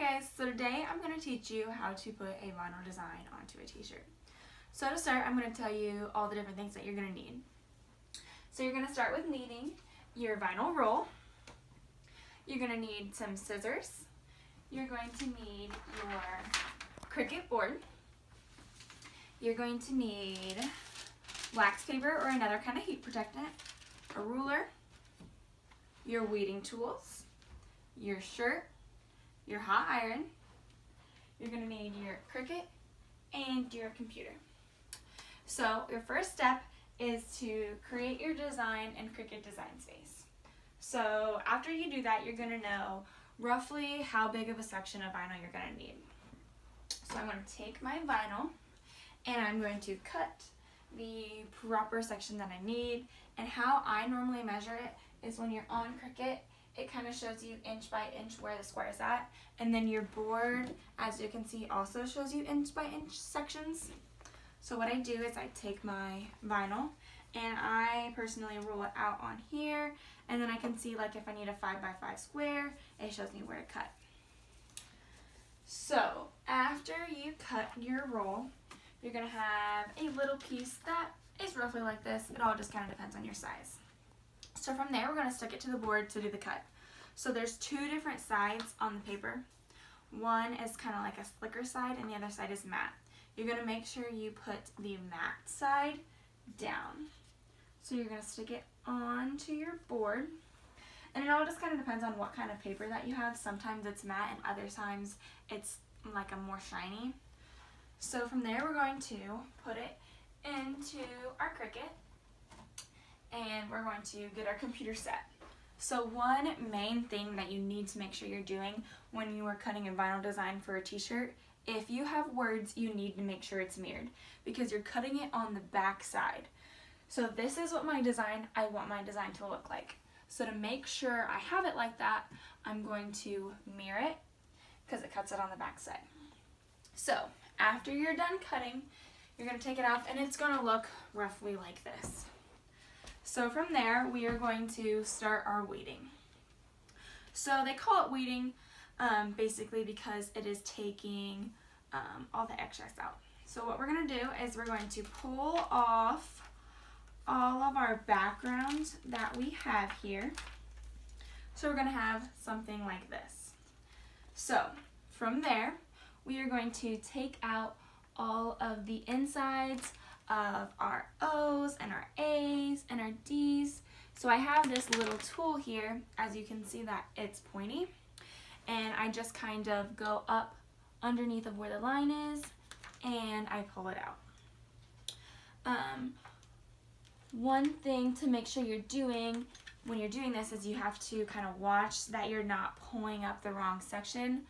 guys, so today I'm going to teach you how to put a vinyl design onto a t-shirt. So to start, I'm going to tell you all the different things that you're going to need. So you're going to start with needing your vinyl roll. You're going to need some scissors. You're going to need your Cricut board. You're going to need wax paper or another kind of heat protectant, a ruler, your weeding tools, your shirt, your hot iron. You're going to need your Cricut and your computer. So your first step is to create your design in Cricut Design Space. So after you do that, you're going to know roughly how big of a section of vinyl you're going to need. So I'm going to take my vinyl and I'm going to cut the proper section that I need. And how I normally measure it is when you're on Cricut, it kind of shows you inch by inch where the square is at, and then your board, as you can see, also shows you inch by inch sections. So what I do is I take my vinyl and I personally roll it out on here, and then I can see, like, if I need a 5 by 5 square, it shows me where to cut. So after you cut your roll, you're going to have a little piece that is roughly like this. It all just kind of depends on your size. So from there, we're going to stick it to the board to do the cut. So there's two different sides on the paper. One is kind of like a slicker side and the other side is matte. You're going to make sure you put the matte side down. So you're going to stick it onto your board. And it all just kind of depends on what kind of paper that you have. Sometimes it's matte and other times it's like a more shiny. So from there, we're going to put it into our Cricut. And we're going to get our computer set. So one main thing that you need to make sure you're doing when you are cutting a vinyl design for a t-shirt, if you have words, you need to make sure it's mirrored because you're cutting it on the back side. So this is what I want my design to look like. So to make sure I have it like that, I'm going to mirror it because it cuts it on the back side. So after you're done cutting, you're going to take it off and it's going to look roughly like this. So from there, we are going to start our weeding. So they call it weeding basically because it is taking all the excess out. So what we're going to do is we're going to pull off all of our background that we have here. So we're going to have something like this. So from there, we are going to take out all of the insides of our O's and our A's and our D's. So I have this little tool here, as you can see that it's pointy, and I just kind of go up underneath of where the line is and I pull it out. One thing to make sure you're doing when you're doing this is you have to kind of watch that you're not pulling up the wrong section.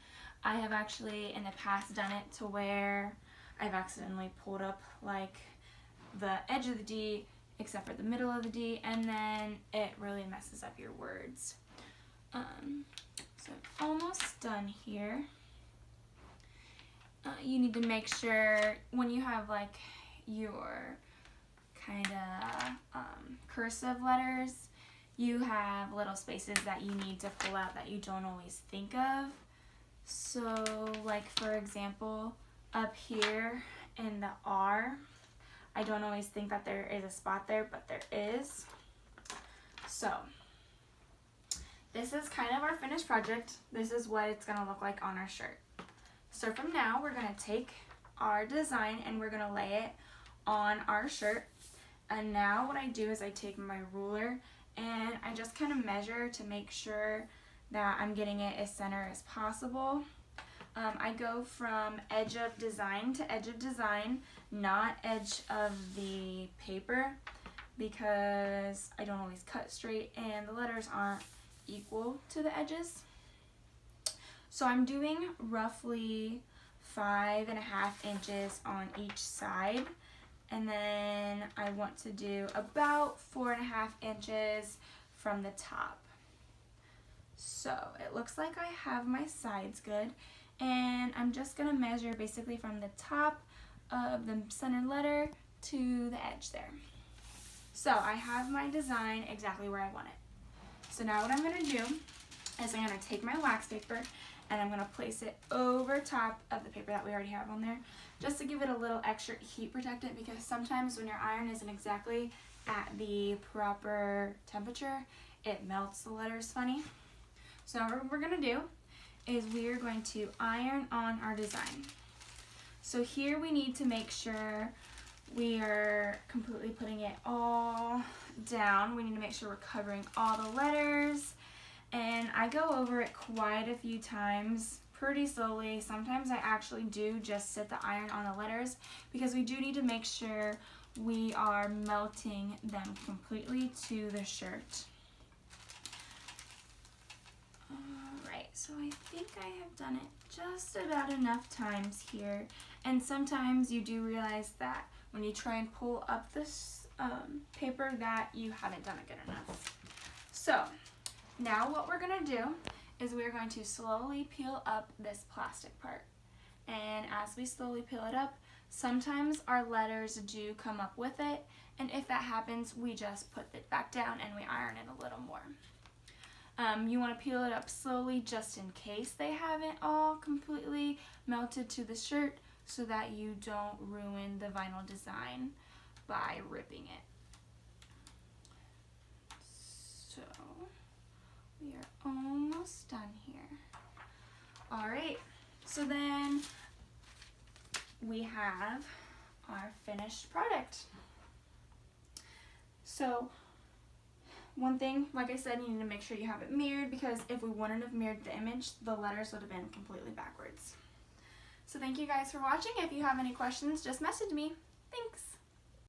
I have actually in the past done it to where I've accidentally pulled up like the edge of the D except for the middle of the D, and then it really messes up your words. So I'm almost done here. You need to make sure when you have like your kind of cursive letters, you have little spaces that you need to pull out that you don't always think of. So like for example, up here in the R, I don't always think that there is a spot there, but there is. So this is kind of our finished project. This is what it's going to look like on our shirt. So from now, we're going to take our design and we're going to lay it on our shirt. And now what I do is I take my ruler and I just kind of measure to make sure that I'm getting it as center as possible. I go from edge of design to edge of design, not edge of the paper, because I don't always cut straight and the letters aren't equal to the edges. So I'm doing roughly 5.5 inches on each side, and then I want to do about 4.5 inches from the top. So it looks like I have my sides good. And I'm just going to measure basically from the top of the center letter to the edge there. So I have my design exactly where I want it. So now what I'm going to do is I'm going to take my wax paper and I'm going to place it over top of the paper that we already have on there, just to give it a little extra heat protectant, because sometimes when your iron isn't exactly at the proper temperature, it melts the letters funny. So now what we're going to do is we are going to iron on our design. So here we need to make sure we are completely putting it all down. We need to make sure we're covering all the letters. And I go over it quite a few times, pretty slowly. Sometimes I actually do just set the iron on the letters, because we do need to make sure we are melting them completely to the shirt. Alright, so I think I have done it just about enough times here. And sometimes you do realize that when you try and pull up this paper that you haven't done it good enough. So now what we're going to do is we're going to slowly peel up this plastic part. And as we slowly peel it up, sometimes our letters do come up with it. And if that happens, we just put it back down and we iron it a little more. You want to peel it up slowly just in case they haven't all completely melted to the shirt, so that you don't ruin the vinyl design by ripping it. So we are almost done here. Alright, so then we have our finished product. So one thing, like I said, you need to make sure you have it mirrored, because if we wouldn't have mirrored the image, the letters would have been completely backwards. So thank you guys for watching. If you have any questions, just message me. Thanks.